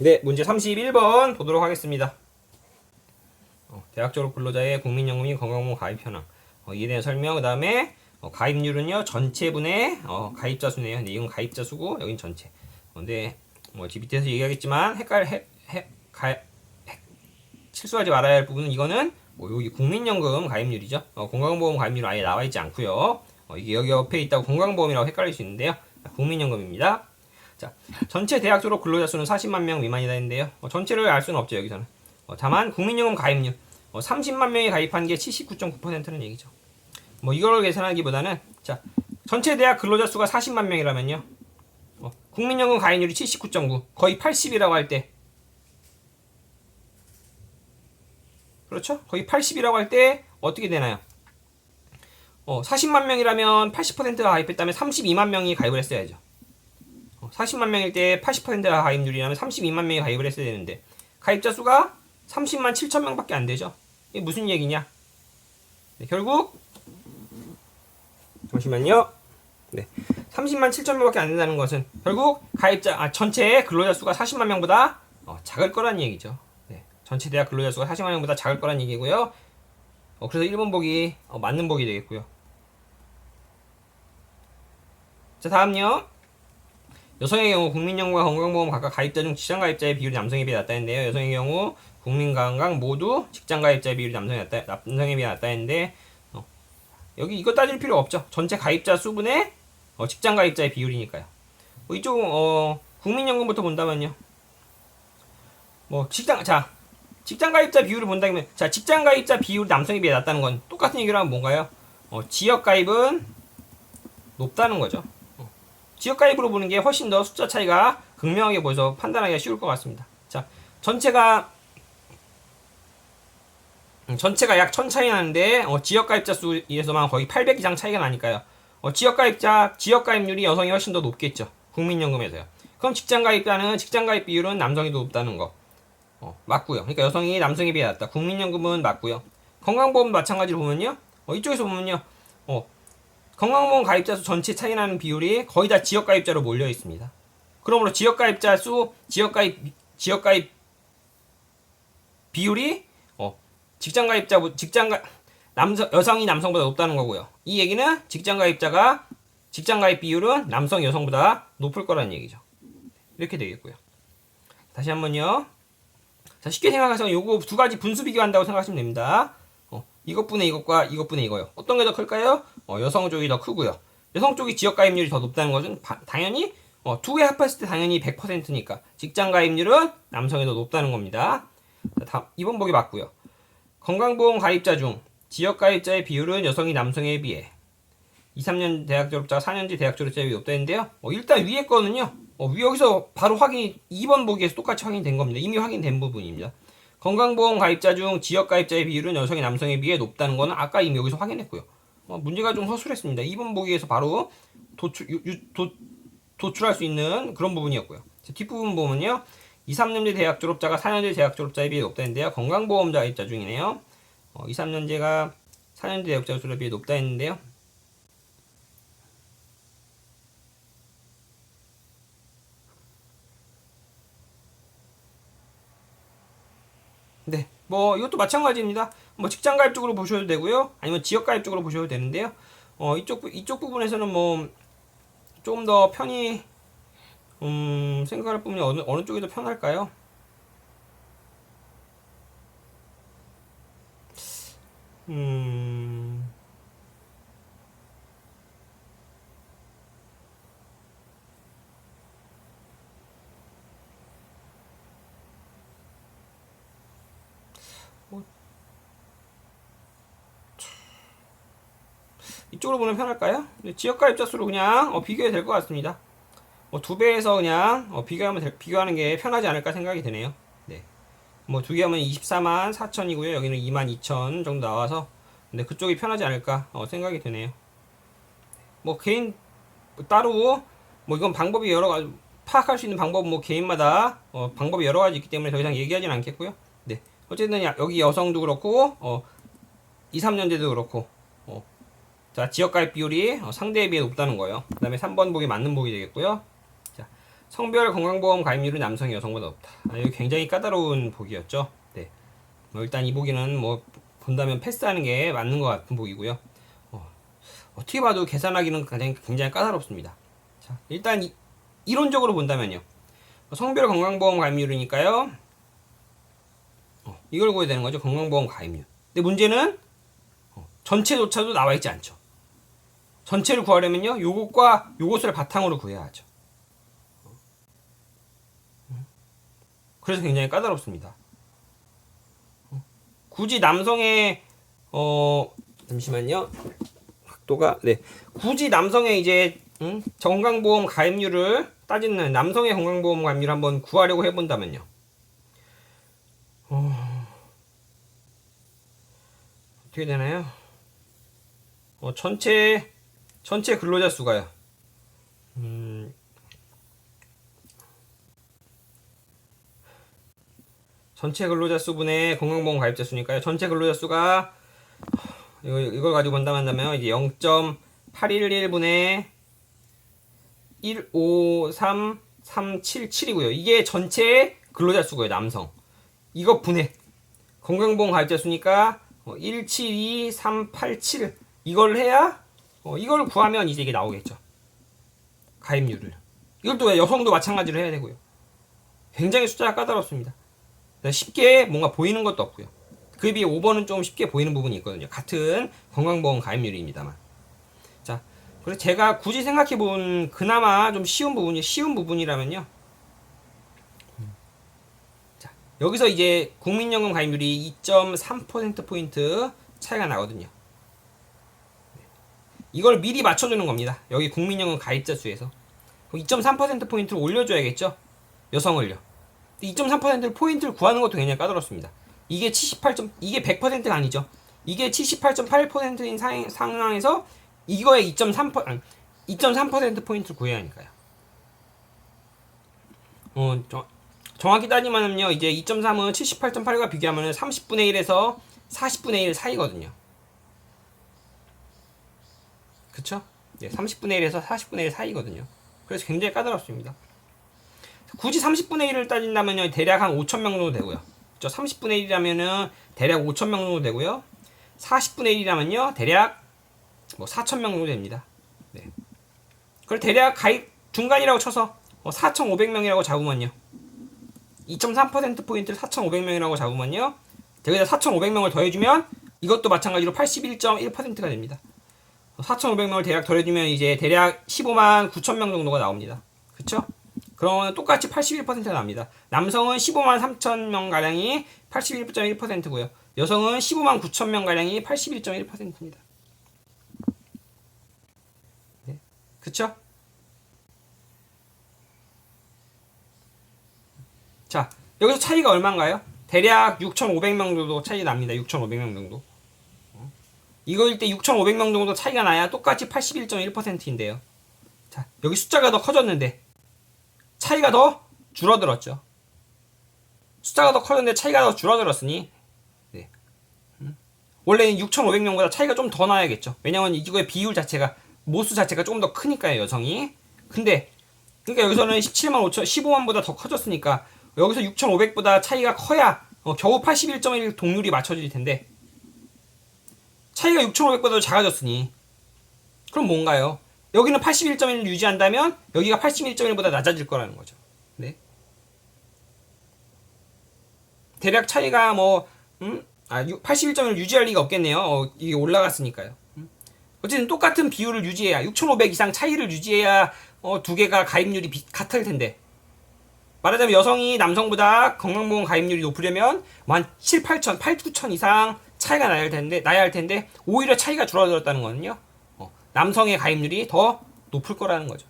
네, 문제 31번 보도록 하겠습니다. 대학 졸업 근로자의 국민연금 및 건강보험 가입 현황. 이에 대한 설명, 그 다음에 가입률은요, 전체분의 가입자 수네요. 근데 이건 가입자 수고, 여긴 전체. 근데 밑에서 얘기하겠지만, 실수하지 말아야 할 부분은 이거는 여기 국민연금 가입률이죠. 건강보험 가입률은 아예 나와 있지 않고요. 이게 여기 옆에 있다고 건강보험이라고 헷갈릴 수 있는데요. 국민연금입니다. 자, 전체 대학 졸업 근로자 수는 40만 명 미만이다 했는데요. 전체를 알 수는 없죠, 여기서는. 다만 국민연금 가입률 30만 명이 가입한 게 79.9%는 얘기죠. 이걸 계산하기보다는 자, 전체 대학 근로자 수가 40만 명이라면요. 국민연금 가입률이 79.9, 거의 80이라고 할 때. 그렇죠? 거의 80이라고 할 때 어떻게 되나요? 40만 명이라면 80%가 가입했다면 32만 명이 가입을 했어야죠. 40만 명일 때 80%가 가입률이라면 32만 명이 가입을 했어야 되는데 가입자 수가 30만 7천 명밖에 안 되죠. 이게 무슨 얘기냐? 네, 결국 잠시만요. 네, 30만 7천 명밖에 안 된다는 것은 결국 전체 근로자 수가 40만 명보다 작을 거란 얘기죠. 네, 전체 대학 근로자 수가 40만 명보다 작을 거란 얘기고요. 그래서 1번 보기 맞는 보기 되겠고요. 자, 다음요. 여성의 경우 국민연금과 건강보험 각각 가입자 중 직장가입자의 비율이 남성에 비해 낮다 했는데요. 여성의 경우 국민건강 모두 직장가입자의 비율이 남성에 비해 낮다 했는데 여기 이거 따질 필요 없죠. 전체 가입자 수분의 직장가입자의 비율이니까요. 이쪽 국민연금부터 본다면요. 직장가입자 비율을 본다면 직장가입자 비율이 남성에 비해 낮다는 건 똑같은 얘기를 하면 뭔가요? 지역가입은 높다는 거죠. 지역가입으로 보는 게 훨씬 더 숫자 차이가 극명하게 보여서 판단하기가 쉬울 것 같습니다. 자, 전체가 약 1000 차이 나는데 지역가입자 수에서만 거의 800 이상 차이가 나니까요. 지역가입률이 여성이 훨씬 더 높겠죠. 국민연금에서요. 그럼 직장가입 비율은 남성이 더 높다는 거 맞고요. 그러니까 여성이 남성에 비해 낮다. 국민연금은 맞고요. 건강보험 마찬가지로 보면요. 이쪽에서 보면요. 건강보험 가입자 수 전체 차이 나는 비율이 거의 다 지역가입자로 몰려 있습니다. 그러므로 지역가입자 수, 지역가입 비율이 여성이 남성보다 높다는 거고요. 이 얘기는 직장가입 비율은 남성, 여성보다 높을 거라는 얘기죠. 이렇게 되겠고요. 다시 한번요. 자, 쉽게 생각해서 요거 두 가지 분수 비교한다고 생각하시면 됩니다. 이것분의 이것과 이것분의 이거요. 어떤 게 더 클까요? 여성 쪽이 더 크고요. 여성 쪽이 지역 가입률이 더 높다는 것은 당연히 두 개 합했을 때 당연히 100%니까 직장 가입률은 남성이 더 높다는 겁니다. 자, 2번 보기 맞고요. 건강보험 가입자 중 지역 가입자의 비율은 여성이 남성에 비해 2, 3년 대학 졸업자가 4년제 대학 졸업자에 비해 높다 했는데요. 일단 위에 거는요. 여기서 바로 2번 보기에서 똑같이 확인된 겁니다. 이미 확인된 부분입니다. 건강보험 가입자 중 지역가입자의 비율은 여성이 남성에 비해 높다는 거는 아까 이미 여기서 확인했고요. 문제가 좀 허술했습니다. 2번 보기에서 바로 도출할 수 있는 그런 부분이었고요. 뒷부분 보면요. 2, 3년제 대학 졸업자가 4년제 대학 졸업자에 비해 높다 했는데요. 건강보험 가입자 중이네요. 2, 3년제가 4년제 대학 졸업자에 비해 높다 했는데요. 네, 이것도 마찬가지입니다. 직장 가입 쪽으로 보셔도 되고요. 아니면 지역 가입 쪽으로 보셔도 되는데요. 이쪽 부분에서는 좀 더 편히 생각할 부분이 어느 쪽이 더 편할까요? 이쪽으로 보면 편할까요? 지역가입자 수로 그냥 비교해도 될 것 같습니다. 2배에서 그냥 비교하는 게 편하지 않을까 생각이 드네요. 네. 2개 하면 24만 4천이고요. 여기는 2만 2천 정도 나와서 근데 그쪽이 편하지 않을까 생각이 드네요. 개인 따로 이건 방법이 여러 가지 파악할 수 있는 방법은 개인마다 방법이 여러 가지 있기 때문에 더 이상 얘기하지는 않겠고요. 네. 어쨌든 여기 여성도 그렇고 2, 3년제도 그렇고 자, 지역가입 비율이 상대에 비해 높다는 거예요. 그 다음에 3번 보기 맞는 보기 되겠고요. 자, 성별 건강보험 가입률은 남성이 여성보다 높다. 이거 굉장히 까다로운 보기였죠. 네. 일단 이 보기는 뭐 본다면 패스하는 게 맞는 것 같은 보기고요. 어떻게 봐도 계산하기는 굉장히 까다롭습니다. 자, 일단 이론적으로 본다면요. 성별 건강보험 가입률이니까요. 이걸 구해야 되는 거죠. 건강보험 가입률. 근데 문제는 전체조차도 나와 있지 않죠. 전체를 구하려면요. 요것과 요것을 바탕으로 구해야 하죠. 그래서 굉장히 까다롭습니다. 굳이 남성의 잠시만요. 각도가 네. 굳이 남성의 이제 건강보험 가입률을 따지는 남성의 건강보험 가입률 한번 구하려고 해본다면요. 어떻게 되나요? 전체 근로자 수가요. 전체 근로자 수분의 건강보험 가입자 수니까요. 전체 근로자 수가 이걸 가지고 본다면 이제 0.811분의 153377이고요. 이게 전체 근로자 수고요. 남성. 이거 분해. 건강보험 가입자 수니까 172387 이걸 해야 이걸 구하면 이제 이게 나오겠죠. 가입률을. 이것도 여성도 마찬가지로 해야 되고요. 굉장히 숫자가 까다롭습니다. 쉽게 뭔가 보이는 것도 없고요. 그에 비해 5번은 좀 쉽게 보이는 부분이 있거든요. 같은 건강보험 가입률입니다만. 자, 그래서 제가 굳이 생각해본 그나마 좀 쉬운 부분이라면요. 자, 여기서 이제 국민연금 가입률이 2.3%포인트 차이가 나거든요. 이걸 미리 맞춰주는 겁니다. 여기 국민연금 가입자 수에서. 2.3%포인트를 올려줘야겠죠? 여성을요. 2.3% 포인트를 구하는 것도 굉장히 까다롭습니다. 이게 100%가 아니죠. 이게 78.8%인 상황에서 이거에 2.3% 포인트를 구해야 하니까요. 정확히 따지면요, 이제 2.3은 78.8과 비교하면 30분의 1에서 40분의 1 사이거든요. 그쵸? 네, 30분의 1에서 40분의 1 사이거든요. 그래서 굉장히 까다롭습니다. 굳이 30분의 1을 따진다면요, 대략 한 5,000명 정도 되고요. 30분의 1이라면은 대략 5,000명 정도 되고요. 40분의 1이라면요, 대략 4,000명 정도 됩니다. 네. 그걸 대략 가입 중간이라고 쳐서 4,500명이라고 잡으면요. 2.3%포인트를 4,500명이라고 잡으면요. 여기다 4,500명을 더해주면 이것도 마찬가지로 81.1%가 됩니다. 4,500명을 대략 더해주면 이제 대략 15만 9천명 정도가 나옵니다. 그쵸? 그러면 똑같이 81%가 납니다. 남성은 15만 3천명 가량이 81.1%고요. 여성은 15만 9천명 가량이 81.1%입니다. 네. 그쵸? 자, 여기서 차이가 얼마인가요? 대략 6,500명 정도 차이 납니다. 6,500명 정도. 이거일 때 6,500명 정도 차이가 나야 똑같이 81.1%인데요. 자, 여기 숫자가 더 커졌는데 차이가 더 줄어들었죠. 숫자가 더 커졌는데 차이가 더 줄어들었으니 네. 원래는 6,500명보다 차이가 좀 더 나야겠죠. 왜냐면 이거의 비율 자체가 모수 자체가 조금 더 크니까요, 여성이. 근데 그러니까 여기서는 17만 5천 15만보다 더 커졌으니까 여기서 6,500보다 차이가 커야 겨우 81.1 동률이 맞춰질 텐데 차이가 6,500보다 작아졌으니 그럼 뭔가요? 여기는 81.1을 유지한다면 여기가 81.1보다 낮아질 거라는 거죠. 네. 대략 차이가 81.1을 유지할 리가 없겠네요. 이게 올라갔으니까요. 어쨌든 똑같은 비율을 유지해야 6,500 이상 차이를 유지해야 두 개가 가입률이 같을 텐데 말하자면 여성이 남성보다 건강보험 가입률이 높으려면 한 7, 8천, 8, 9천 이상 차이가 나야 할 텐데 오히려 차이가 줄어들었다는 거는요. 남성의 가입률이 더 높을 거라는 거죠.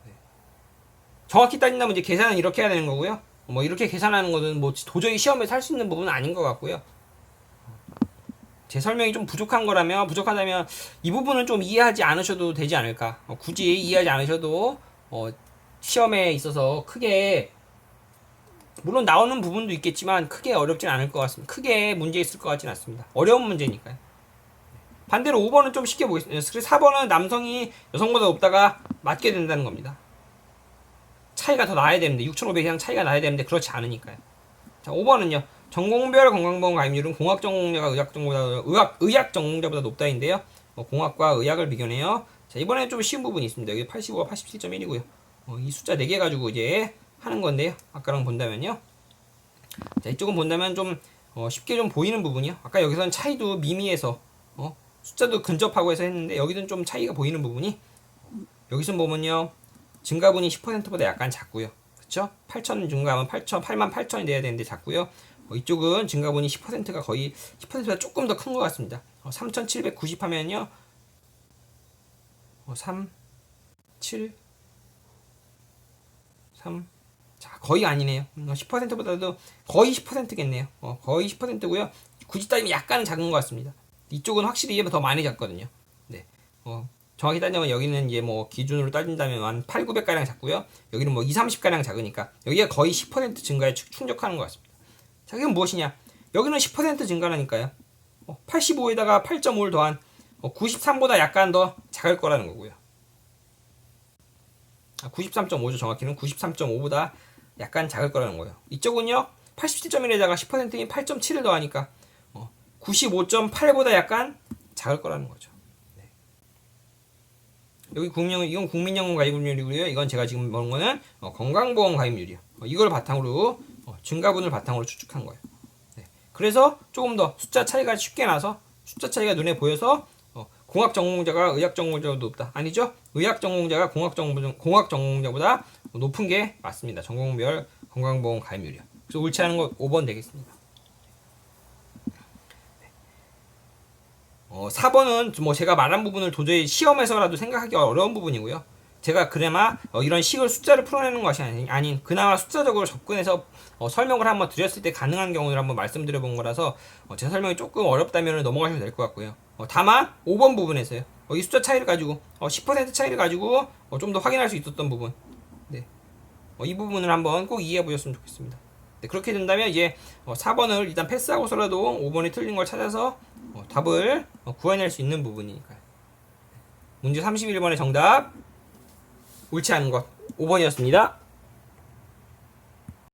네. 정확히 따진다면 이제 계산은 이렇게 해야 되는 거고요. 이렇게 계산하는 것은 도저히 시험에서 할 수 있는 부분은 아닌 것 같고요. 제 설명이 좀 부족하다면 이 부분은 좀 이해하지 않으셔도 되지 않을까. 굳이 이해하지 않으셔도 시험에 있어서 크게 물론 나오는 부분도 있겠지만 크게 어렵진 않을 것 같습니다. 크게 문제 있을 것 같진 않습니다. 어려운 문제니까요. 반대로 5번은 좀 쉽게 보겠습니다. 그래서 4번은 남성이 여성보다 높다가 맞게 된다는 겁니다. 차이가 더 나야 되는데 6,500 이상 차이가 나야 되는데 그렇지 않으니까요. 자, 5번은요. 전공별 건강보험 가입률은 공학 전공자가 의학 전공자보다 높다인데요. 공학과 의학을 비교해요. 자, 이번에 좀 쉬운 부분이 있습니다. 여기 85와 87.1이고요. 이 숫자 4개 가지고 이제 하는 건데요. 아까랑 본다면요. 자, 이쪽은 본다면 좀 쉽게 좀 보이는 부분이요. 아까 여기서는 차이도 미미해서 숫자도 근접하고 해서 했는데 여기는 좀 차이가 보이는 부분이 여기서 보면요. 증가분이 10%보다 약간 작고요. 그쵸? 8,000 증가하면 88,000이 돼야 되는데 작고요. 이쪽은 증가분이 10%가 거의 10%보다 조금 더 큰 것 같습니다. 3,790 하면요. 3, 7, 3. 자, 거의 아니네요. 10%보다도 거의 10%겠네요. 거의 10%고요. 굳이 따지면 약간은 작은 것 같습니다. 이쪽은 확실히 더 많이 작거든요. 네. 정확히 따지면 여기는 이제 뭐 기준으로 따진다면 한 8, 900가량 작고요. 여기는 뭐 2, 30가량 작으니까 여기가 거의 10% 증가에 충족하는 것 같습니다. 자, 이건 무엇이냐? 여기는 10% 증가라니까요. 85에다가 8.5를 더한 93보다 약간 더 작을 거라는 거고요. 93.5죠. 정확히는 93.5보다 약간 작을 거라는 거예요. 이쪽은요. 87.1에다가 10%인 8.7을 더하니까 95.8보다 약간 작을 거라는 거죠. 네. 여기 이건 국민연금 가입률이고요. 이건 제가 지금 보는 거는 건강보험 가입률이요. 이걸 바탕으로 증가분을 바탕으로 추측한 거예요. 네. 그래서 조금 더 숫자 차이가 쉽게 나서 숫자 차이가 눈에 보여서 공학 전공자가 의학 전공자보다 높다. 아니죠? 의학 전공자가 공학 전공자보다 높은 게 맞습니다. 전공별 건강보험 가입률이요. 그래서 옳지 않은 거 5번 되겠습니다. 4번은 뭐 제가 말한 부분을 도저히 시험에서라도 생각하기 어려운 부분이고요. 제가 그나마 이런 식을 숫자를 풀어내는 것이 아닌 그나마 숫자적으로 접근해서 설명을 한번 드렸을 때 가능한 경우를 한번 말씀드려본 거라서 제 설명이 조금 어렵다면 넘어가셔도 될 것 같고요. 다만 5번 부분에서요. 이 숫자 차이를 가지고 10% 차이를 가지고 좀 더 확인할 수 있었던 부분. 네. 이 부분을 한번 꼭 이해해 보셨으면 좋겠습니다. 네, 그렇게 된다면 이제 4번을 일단 패스하고서라도 5번이 틀린 걸 찾아서 답을 구해낼 수 있는 부분이니까요. 문제 31번의 정답 옳지 않은 것 5번이었습니다.